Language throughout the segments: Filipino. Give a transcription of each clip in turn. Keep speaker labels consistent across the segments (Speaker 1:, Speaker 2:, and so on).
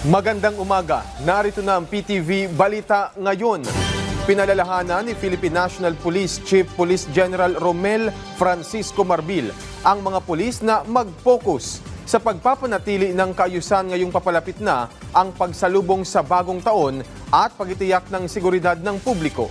Speaker 1: Magandang umaga. Narito na ang PTV Balita Ngayon. Pinalalahanan ni Philippine National Police Chief Police General Romel Francisco Marbil ang mga pulis na mag-focus sa pagpapanatili ng kaayusan ngayong papalapit na ang pagsalubong sa bagong taon at pagtitiyak ng seguridad ng publiko.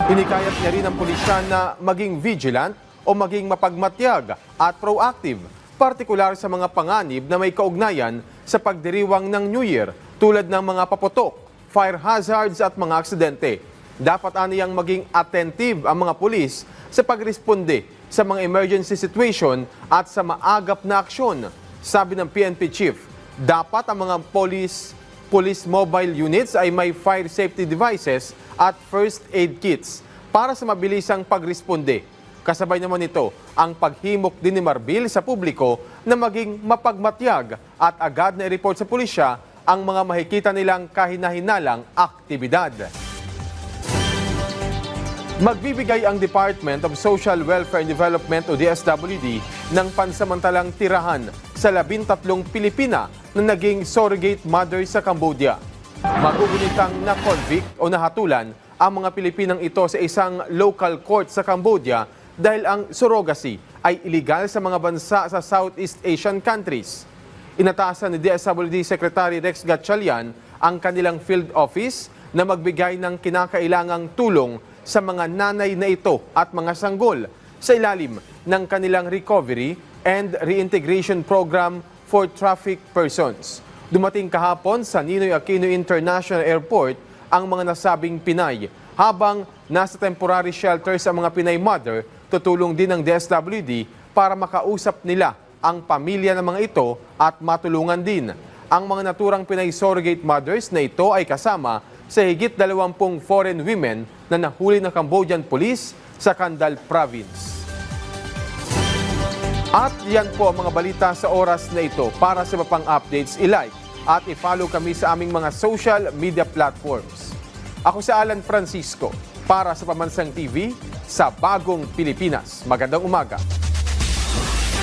Speaker 1: Hinikayat niya rin ang pulisya na maging vigilant o maging mapagmatyag at proactive, partikular sa mga panganib na may kaugnayan sa pagdiriwang ng New Year tulad ng mga paputok, fire hazards at mga aksidente. Dapat aniyang maging attentive ang mga pulis sa pagresponde sa mga emergency situation at sa maagap na aksyon. Sabi ng PNP Chief, dapat ang mga police mobile units ay may fire safety devices at first aid kits para sa mabilisang pagresponde. Kasabay naman ito ang paghimok din ni Marbil sa publiko na maging mapagmatyag at agad na i-report sa pulisya ang mga makikita nilang kahinahinalang aktibidad. Magbibigay ang Department of Social Welfare and Development o DSWD ng pansamantalang tirahan sa 13 Pilipina na naging surrogate mother sa Cambodia. Magugunitang na-convict o nahatulan ang mga Pilipinang ito sa isang local court sa Cambodia dahil ang surrogacy ay illegal sa mga bansa sa Southeast Asian countries. Inatasan ni DSWD Secretary Rex Gatchalian ang kanilang field office na magbigay ng kinakailangang tulong sa mga nanay na ito at mga sanggol sa ilalim ng kanilang recovery and reintegration program for trafficked persons. Dumating kahapon sa Ninoy Aquino International Airport ang mga nasabing Pinay. Habang nasa temporary shelters ang mga Pinay mother, tutulong din ng DSWD para makausap nila ang pamilya ng mga ito at matulungan din. Ang mga naturang Pinay surrogate mothers na ito ay kasama sa higit 20 foreign women na nahuli ng Cambodian police sa Kandal Province. At yan po ang mga balita sa oras na ito. Para sa mapang updates, i-like at i-follow kami sa aming mga social media platforms. Ako si Alan Francisco para sa Pamansang TV sa Bagong Pilipinas. Magandang umaga.